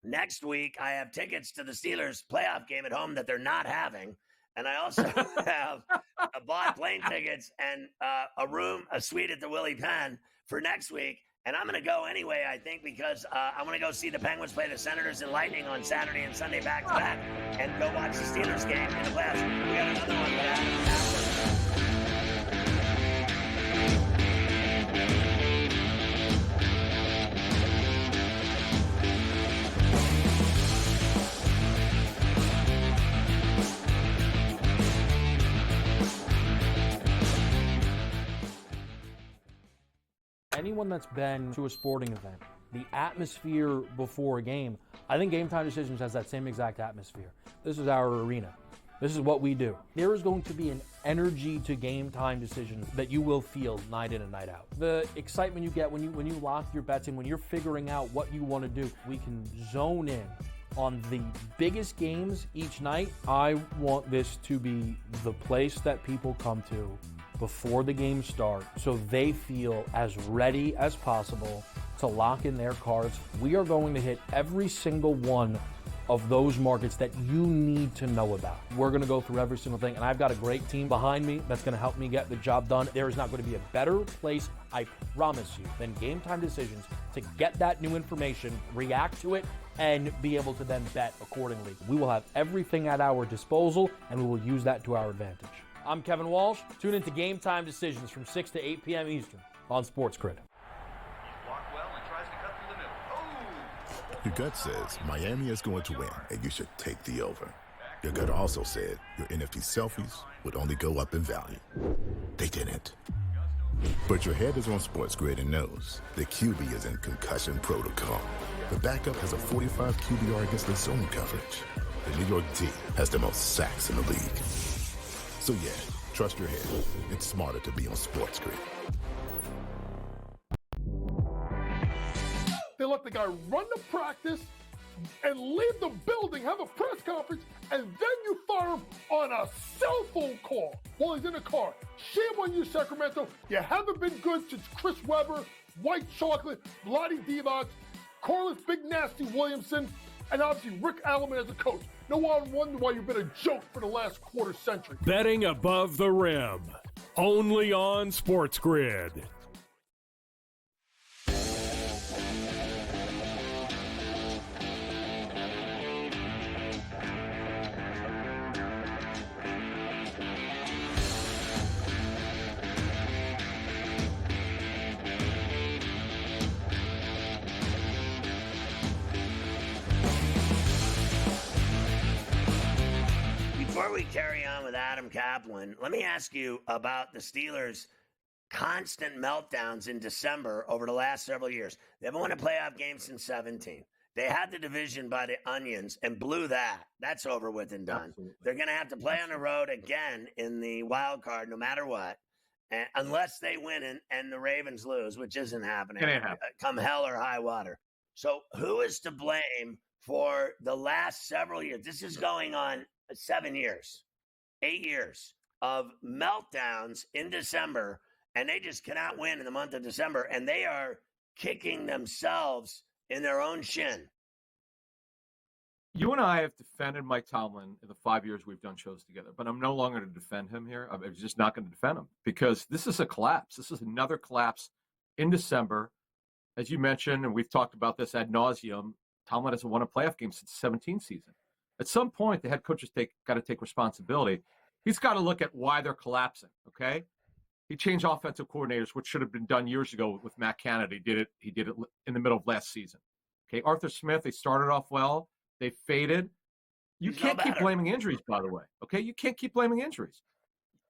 A: next week, I have tickets to the Steelers playoff game at home that they're not having. And I also have bought plane tickets and a suite at the Willie Penn for next week. And I'm going to go anyway, I think, because I want to go see the Penguins play the Senators and Lightning on Saturday and Sunday back-to-back and go watch the Steelers game in the playoffs. We got another one for that.
I: anyone that's been to a sporting event, the atmosphere before a game, I think Game Time Decisions has that same exact atmosphere. This is our arena. This is what we do. There is going to be an energy to Game Time Decisions that you will feel night in and night out. The excitement you get when you lock your bets in, when you're figuring out what you want to do, we can zone in on the biggest games each night. I want this to be the place that people come to before the games start so they feel as ready as possible to lock in their cards. We are going to hit every single one of those markets that you need to know about. We're going to go through every single thing, and I've got a great team behind me that's going to help me get the job done. There is not going to be a better place, I promise you, than Game Time Decisions to get that new information, react to it, and be able to then bet accordingly. We will have everything at our disposal, and we will use that to our advantage. I'm Kevin Walsh. Tune into Game Time Decisions from 6 to 8 p.m. Eastern on SportsGrid.
J: Your gut says Miami is going to win, and you should take the over. Your gut also said your NFT selfies would only go up in value. They didn't. But your head is on SportsGrid and knows the QB is in concussion protocol. The backup has a 45 QBR against the zone coverage. The New York D has the most sacks in the league. So yeah, trust your head. It's smarter to be on SportsGrid.
G: They let the guy run the practice and leave the building, have a press conference, and then you fire him on a cell phone call while he's in the car. Shame on you, Sacramento. You haven't been good since Chris Webber, White Chocolate, Lottie Divac, Corliss Big Nasty Williamson, and obviously Rick Alleman as a coach. No one wonder why you've been a joke for the last quarter century.
D: Betting above the rim, only on SportsGrid.
A: Before we carry on with Adam Kaplan, let me ask you about the Steelers' constant meltdowns in December over the last several years. They haven't won a playoff game since 17. They had the division by the onions and blew that. That's over with and done.
K: Absolutely.
A: They're going to have to play on the road again in the wild card, no matter what, unless they win and the Ravens lose, which isn't happening.
K: It ain't happening.
A: Come hell or high water. So who is to blame for the last several years? This is going on 7 years, 8 years of meltdowns in December, and they just cannot win in the month of December, and they are kicking themselves in their own shin.
K: You and I have defended Mike Tomlin in the 5 years we've done shows together, but I'm no longer going to defend him here. I'm just not going to defend him because this is a collapse. This is another collapse in December. As you mentioned, and we've talked about this ad nauseum, Tomlin hasn't won a playoff game since the 17 season. At some point, the head coach has got to take responsibility. He's got to look at why they're collapsing, okay? He changed offensive coordinators, which should have been done years ago with Matt Canada. He did it in the middle of last season. Okay, Arthur Smith, they started off well. They faded. You can't keep blaming injuries, by the way, okay? You can't keep blaming injuries.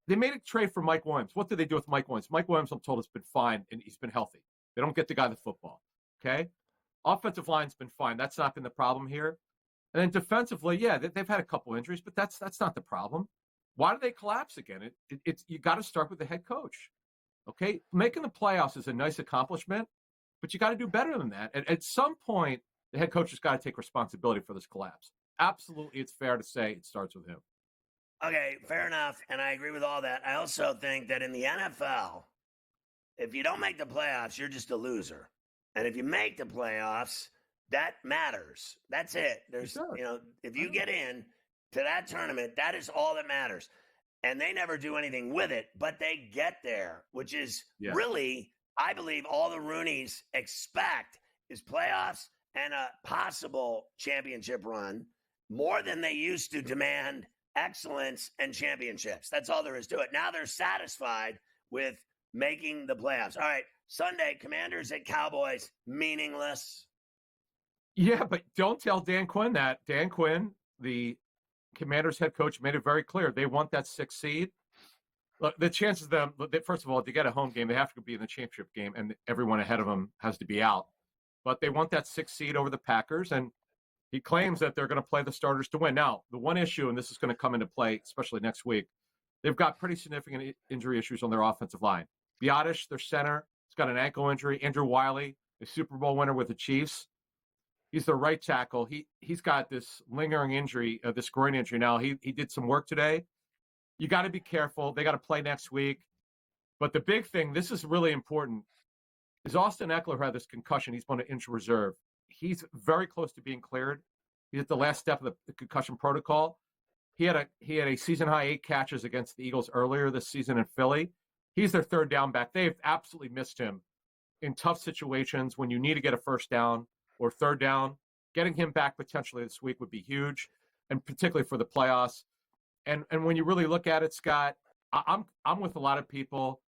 K: They made a trade for Mike Williams. What did they do with Mike Williams? Mike Williams, I'm told, has been fine, and he's been healthy. They don't get the guy the football, okay? Offensive line's been fine. That's not been the problem here. And then defensively, yeah, they've had a couple injuries, but that's not the problem. Why do they collapse again? It's you got to start with the head coach, okay? Making the playoffs is a nice accomplishment, but you got to do better than that. At some point, the head coach has got to take responsibility for this collapse. Absolutely, it's fair to say it starts with him.
A: Okay, fair enough, and I agree with all that. I also think that in the NFL, if you don't make the playoffs, you're just a loser. And if you make the playoffs, that matters. That's it. There's, if you get in to that tournament, that is all that matters. And they never do anything with it, but they get there, which is really, I believe, all the Rooneys expect is playoffs and a possible championship run more than they used to demand excellence and championships. That's all there is to it. Now they're satisfied with making the playoffs. All right, Sunday, Commanders at Cowboys, meaningless.
K: Yeah, but don't tell Dan Quinn that. Dan Quinn, the Commanders head coach, made it very clear. They want that 6th seed. Look, the chances of them, first of all, to get a home game, they have to be in the championship game, and everyone ahead of them has to be out. But they want that 6th seed over the Packers, and he claims that they're going to play the starters to win. Now, the one issue, and this is going to come into play, especially next week, they've got pretty significant injury issues on their offensive line. Biotish, their center, has got an ankle injury. Andrew Wiley, a Super Bowl winner with the Chiefs, he's the right tackle. He's got this lingering injury, this groin injury. Now, he did some work today. You got to be careful. They got to play next week. But the big thing, this is really important, is Austin Eckler had this concussion. He's on an injured reserve. He's very close to being cleared. He's at the last step of the concussion protocol. He had a season-high 8 catches against the Eagles earlier this season in Philly. He's their third down back. They've absolutely missed him in tough situations when you need to get a first down or third down. Getting him back potentially this week would be huge, and particularly for the playoffs. And when you really look at it, Scott, I'm with a lot of people.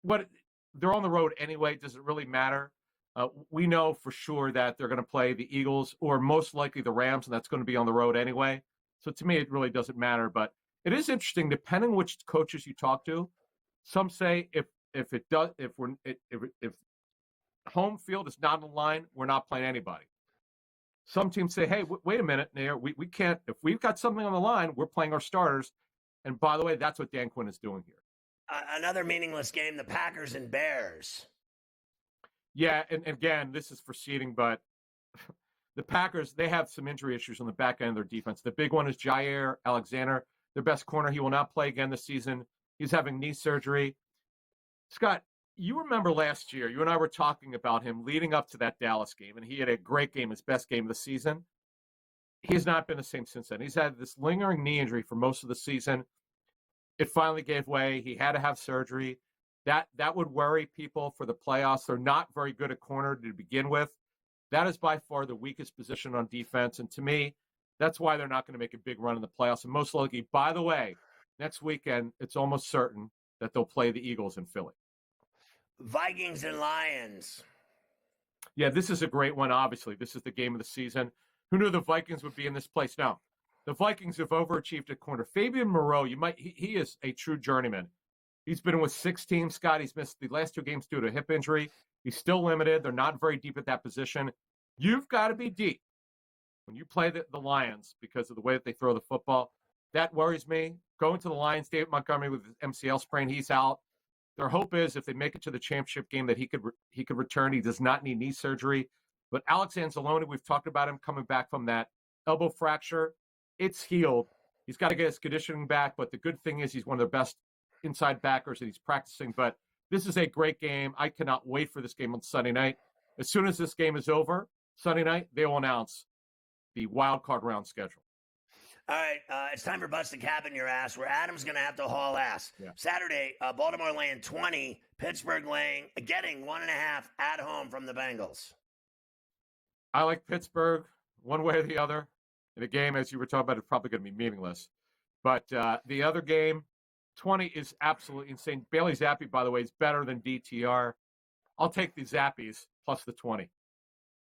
K: They're on the road anyway. Does it really matter? We know for sure that they're going to play the Eagles or most likely the Rams, and that's going to be on the road anyway. So to me, it really doesn't matter. But it is interesting, depending which coaches you talk to. Some say if home field is not on the line, we're not playing anybody. Some teams say, hey, wait a minute, Nair, we can't, if we've got something on the line, we're playing our starters. And by the way, that's what Dan Quinn is doing here.
A: Another meaningless game, the Packers and Bears.
K: Yeah, and again, this is for seeding, but the Packers, they have some injury issues on the back end of their defense. The big one is Jair Alexander, their best corner. He will not play again this season. He's having knee surgery. Scott, you remember last year, you and I were talking about him leading up to that Dallas game, and he had a great game, his best game of the season. He has not been the same since then. He's had this lingering knee injury for most of the season. It finally gave way. He had to have surgery. That would worry people for the playoffs. They're not very good at corner to begin with. That is by far the weakest position on defense, and to me, that's why they're not going to make a big run in the playoffs. And most likely, by the way, next weekend, it's almost certain that they'll play the Eagles in Philly.
A: Vikings and Lions.
K: Yeah, this is a great one, obviously. This is the game of the season. Who knew the Vikings would be in this place? Now, the Vikings have overachieved at corner. Fabian Moreau, he is a true journeyman. He's been with 6 teams, Scott. He's missed the last 2 games due to a hip injury. He's still limited. They're not very deep at that position. You've got to be deep when you play the Lions because of the way that they throw the football. That worries me. Going to the Lions, David Montgomery with his MCL sprain, he's out. Their hope is if they make it to the championship game that he could return. He does not need knee surgery. But Alex Anzalone, we've talked about him coming back from that elbow fracture. It's healed. He's got to get his conditioning back. But the good thing is he's one of their best inside backers and he's practicing. But this is a great game. I cannot wait for this game on Sunday night. As soon as this game is over, Sunday night, they will announce the wild card round schedule.
A: All right, it's time for Bust a Cap in Your Ass, where Adam's going to have to haul ass.
K: Yeah.
A: Saturday, Baltimore laying 20, Pittsburgh getting 1.5 at home from the Bengals.
K: I like Pittsburgh one way or the other. In a game, as you were talking about, it's probably going to be meaningless. But the other game, 20 is absolutely insane. Bailey Zappi, by the way, is better than DTR. I'll take the Zappies plus the 20.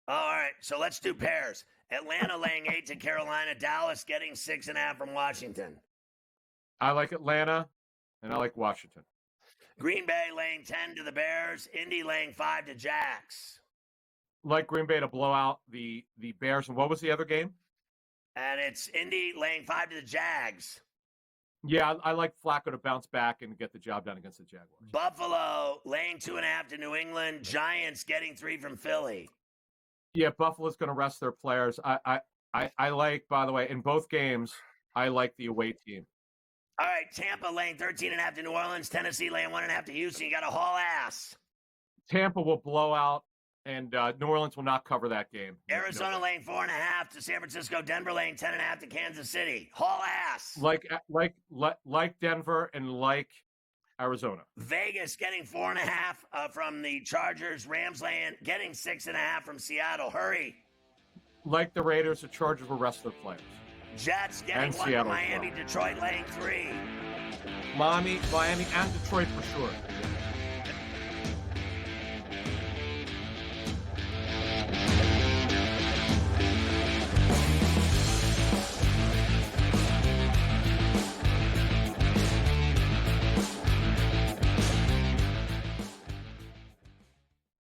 A: All right, so let's do pairs. Atlanta laying 8 to Carolina. Dallas getting 6.5 from Washington.
K: I like Atlanta, and I like Washington.
A: Green Bay laying 10 to the Bears. Indy laying 5 to Jacks.
K: Like Green Bay to blow out the Bears. And what was the other game?
A: And it's Indy laying 5 to the Jags.
K: Yeah, I like Flacco to bounce back and get the job done against the Jaguars.
A: Buffalo laying 2.5 to New England. Giants getting 3 from Philly.
K: Yeah, Buffalo's going to rest their players. I like, by the way, in both games, I like the away team.
A: All right, Tampa laying 13.5 to New Orleans. Tennessee laying 1.5 to Houston. You got to haul ass.
K: Tampa will blow out, and New Orleans will not cover that game.
A: Arizona laying 4.5 to San Francisco. Denver laying 10.5 to Kansas City. Haul ass.
K: Like Denver and like Arizona.
A: Vegas getting 4.5 from the Chargers. Rams getting 6.5 from Seattle. Hurry.
K: Like the Raiders, the Chargers will rest their players.
A: Jets getting
K: and
A: 1
K: Seattle
A: from Miami.
K: well.
A: Detroit laying 3.
K: Miami and Detroit for sure.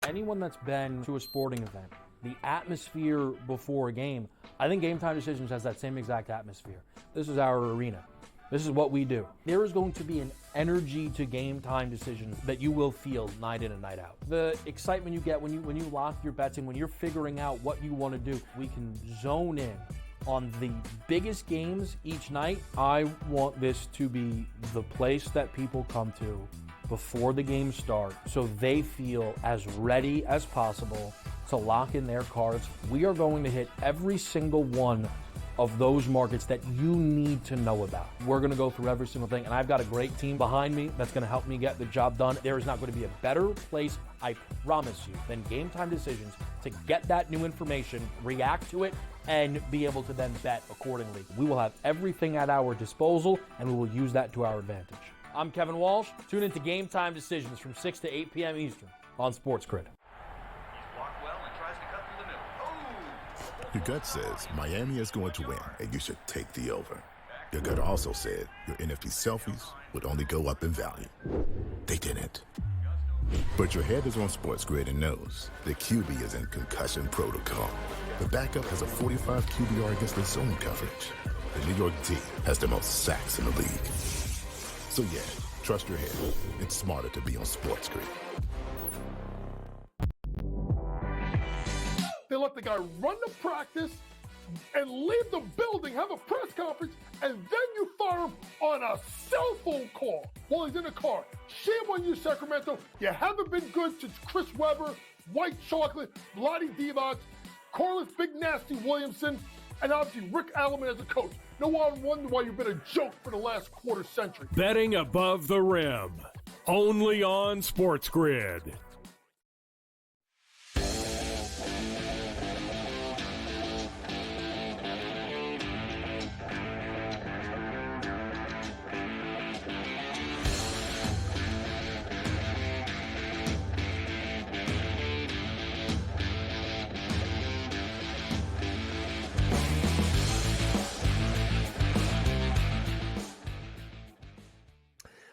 I: Anyone that's been to a sporting event, the atmosphere before a game, I think Game Time Decisions has that same exact atmosphere. This is our arena. This is what we do. There is going to be an energy to Game Time Decisions that you will feel night in and night out. The excitement you get when you lock your bets and when you're figuring out what you want to do, we can zone in on the biggest games each night. I want this to be the place that people come to before the games start so they feel as ready as possible to lock in their cards. We are going to hit every single one of those markets that you need to know about. We're going to go through every single thing, and I've got a great team behind me that's going to help me get the job done. There is not going to be a better place, I promise you, than Game Time Decisions to get that new information, react to it, and be able to then bet accordingly. We will have everything at our disposal, and we will use that to our advantage. I'm Kevin Walsh. Tune into Game Time Decisions from 6 to 8 p.m. Eastern on SportsGrid.
J: Your gut says Miami is going to win, and you should take the over. Your gut also said your NFT selfies would only go up in value. They didn't. But your head is on SportsGrid and knows the QB is in concussion protocol. The backup has a 45 QBR against the zone coverage. The New York D has the most sacks in the league. So yeah, trust your head. It's smarter to be on SportsGrid.
G: They let the guy run the practice and leave the building, have a press conference, and then you fire him on a cell phone call while he's in the car. Shame on you, Sacramento. You haven't been good since Chris Webber, White Chocolate, Vlade Divac, Corliss Big Nasty Williamson, and obviously Rick Alleman as a coach. No one wonder why you've been a joke for the last quarter century.
D: Betting above the rim, only on SportsGrid.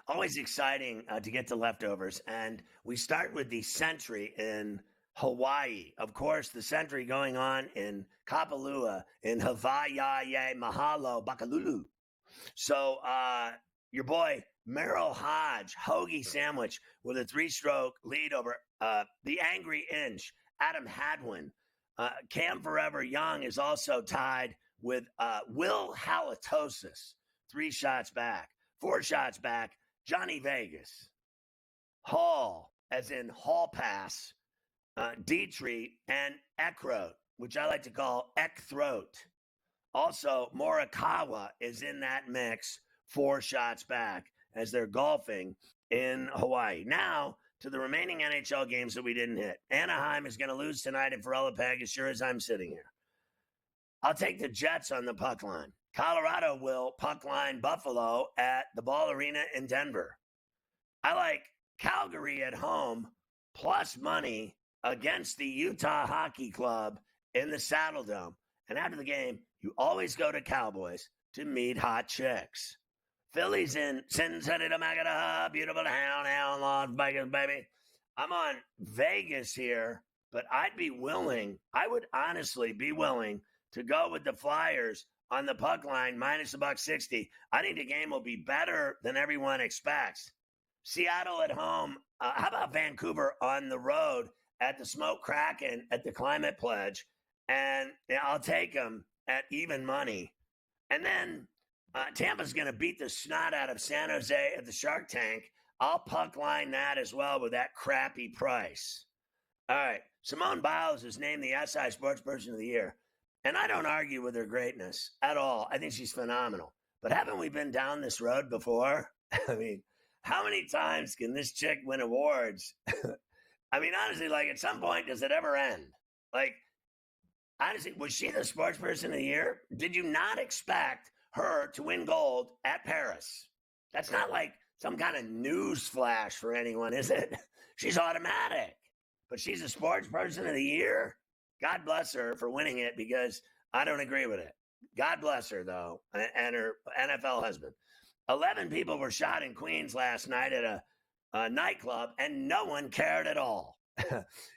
A: Always exciting to get to leftovers. And we start with the Century in Hawaii. Of course, the Century going on in Kapalua, in Hawaii, Mahalo, Bakalulu. So your boy Merrill Hodge, hoagie sandwich with a 3-stroke lead over the Angry Inch, Adam Hadwin. Cam Forever Young is also tied with Will Halitosis, 3 shots back. 4 shots back, Johnny Vegas. Hall, as in Hall Pass, Dietrich, and Eckroat, which I like to call Eckthroat. Also, Morikawa is in that mix, 4 shots back, as they're golfing in Hawaii. Now, to the remaining NHL games that we didn't hit. Anaheim is going to lose tonight at Ferrell-Peg, as sure as I'm sitting here. I'll take the Jets on the puck line. Colorado will puck line Buffalo at the Ball Arena in Denver. I like Calgary at home plus money against the Utah Hockey Club in the Saddle Dome. And after the game, you always go to Cowboys to meet hot chicks. Phillies in Cincinnati, Magada, beautiful town, Las Vegas, baby. I'm on Vegas here, but I would honestly be willing to go with the Flyers on the puck line, minus $1.60. I think the game will be better than everyone expects. Seattle at home. How about Vancouver on the road at the Smoke Kraken at the Climate Pledge? And I'll take them at even money. And then Tampa's going to beat the snot out of San Jose at the Shark Tank. I'll puck line that as well with that crappy price. All right. Simone Biles is named the SI Sports Person of the Year. And I don't argue with her greatness at all. I think she's phenomenal. But haven't we been down this road before? I mean, how many times can this chick win awards? I mean, honestly, like at some point, does it ever end? Like, honestly, was she the sports person of the year? Did you not expect her to win gold at Paris? That's not like some kind of news flash for anyone, is it? She's automatic. But she's a sports person of the year? God bless her for winning it because I don't agree with it. God bless her, though, and her NFL husband. 11 people were shot in Queens last night at a nightclub, and no one cared at all.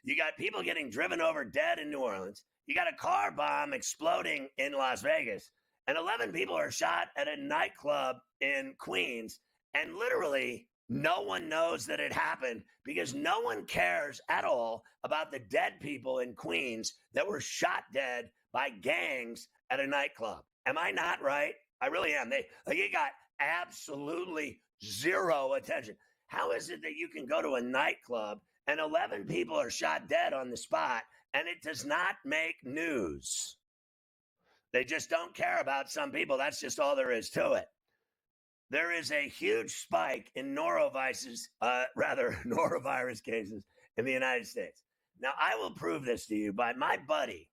A: You got people getting driven over dead in New Orleans. You got a car bomb exploding in Las Vegas. And 11 people are shot at a nightclub in Queens. And literally, no one knows that it happened because no one cares at all about the dead people in Queens that were shot dead by gangs at a nightclub. Am I not right? I really am. It got absolutely zero attention. How is it that you can go to a nightclub and 11 people are shot dead on the spot and it does not make news? They just don't care about some people. That's just all there is to it. There is a huge spike in norovirus cases in the United States. Now, I will prove this to you, but my buddy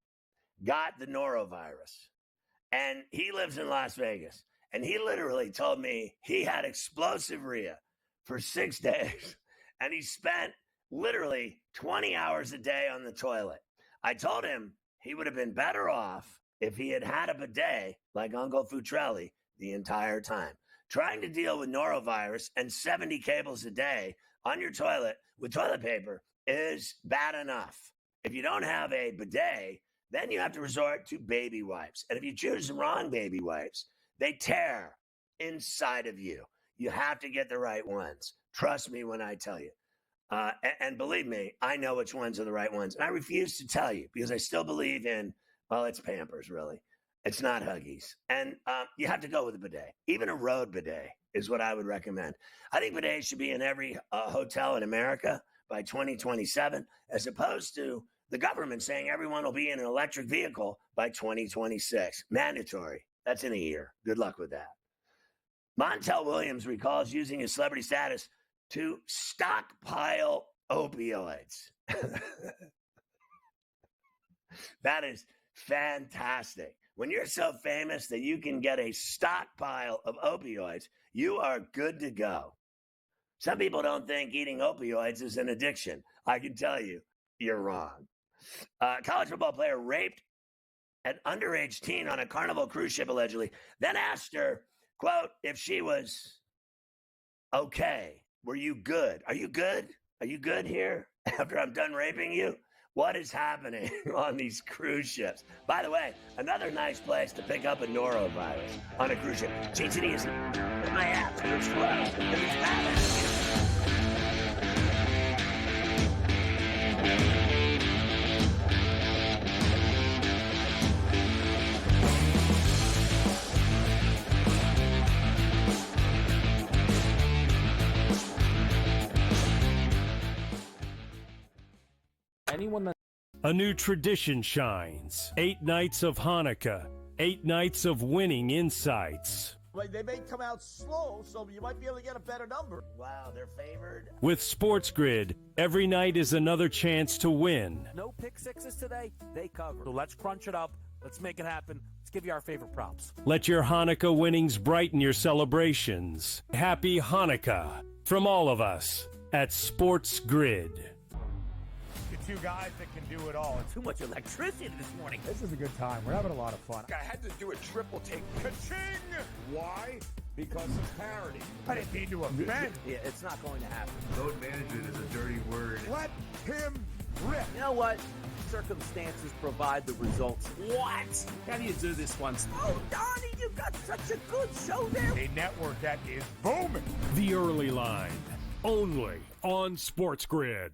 A: got the norovirus, and he lives in Las Vegas, and he literally told me he had explosive rhea for 6 days, and he spent literally 20 hours a day on the toilet. I told him he would have been better off if he had had a bidet like Uncle Futrelli the entire time. Trying to deal with norovirus and 70 cables a day on your toilet with toilet paper is bad enough. If you don't have a bidet, then you have to resort to baby wipes. And if you choose the wrong baby wipes, they tear inside of you. You have to get the right ones. Trust me when I tell you. And believe me, I know which ones are the right ones. And I refuse to tell you because I still believe in, well, it's Pampers, really. It's not Huggies. And you have to go with a bidet. Even a road bidet is what I would recommend. I think bidets should be in every hotel in America by 2027, as opposed to the government saying everyone will be in an electric vehicle by 2026. Mandatory. That's in a year. Good luck with that. Montel Williams recalls using his celebrity status to stockpile opioids. That is fantastic. When you're so famous that you can get a stockpile of opioids, you are good to go. Some people don't think eating opioids is an addiction. I can tell you, you're wrong. College football player raped an underage teen on a Carnival cruise ship, allegedly, then asked her, quote, if she was okay. Were you good? Are you good? Are you good here after I'm done raping you? What is happening on these cruise ships? By the way, another nice place to pick up a norovirus on a cruise ship. GTD is my app. It's slow.
D: A new tradition shines. 8 nights of Hanukkah. 8 nights of winning insights.
E: Well, they may come out slow, so you might be able to get a better number.
A: Wow, they're favored.
D: With SportsGrid, every night is another chance to win.
F: No pick sixes today. They cover. So let's crunch it up. Let's make it happen. Let's give you our favorite props.
D: Let your Hanukkah winnings brighten your celebrations. Happy Hanukkah from all of us at SportsGrid.
L: Two guys that can do it all.
F: Too much electricity this morning.
L: This is a good time. We're having a lot of fun.
B: I had to do a triple take. Ka-ching! Why? Because of parity.
L: I didn't mean to offend.
F: Yeah, it's not going to happen.
H: Load management is a dirty word.
L: Let him rip.
F: You know what? Circumstances provide the results. What? How do you do this once? Oh, Donnie, you got such a good show there.
L: A network that is booming.
D: The Early Line, only on SportsGrid.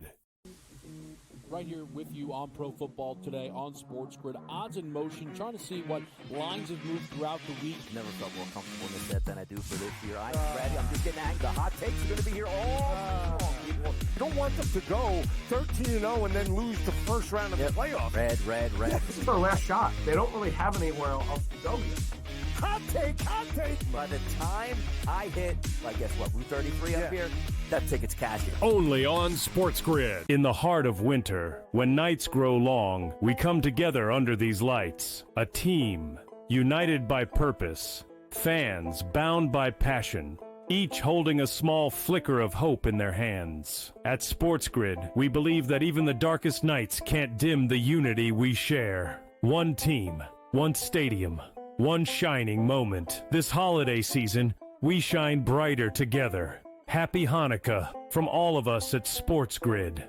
M: Right here with you on Pro Football Today on SportsGrid. Odds in motion, trying to see what lines have moved throughout the week.
F: Never felt more comfortable in this bet than I do for this year. I'm ready. I'm just getting angry. The hot takes are going to be here all long.
L: You don't want them to go 13-0 and then lose the first round of the playoffs.
F: Red.
K: This is their last shot. They don't really have anywhere else to go yet.
L: Hot take.
F: By the time I hit, I guess what, Route 33 up here, that ticket's cashing.
D: Only on SportsGrid. In the heart of winter, when nights grow long, we come together under these lights. A team, united by purpose. Fans, bound by passion. Each holding a small flicker of hope in their hands. At SportsGrid, we believe that even the darkest nights can't dim the unity we share. One team, one stadium, one shining moment. This holiday season, we shine brighter together. Happy Hanukkah from all of us at SportsGrid.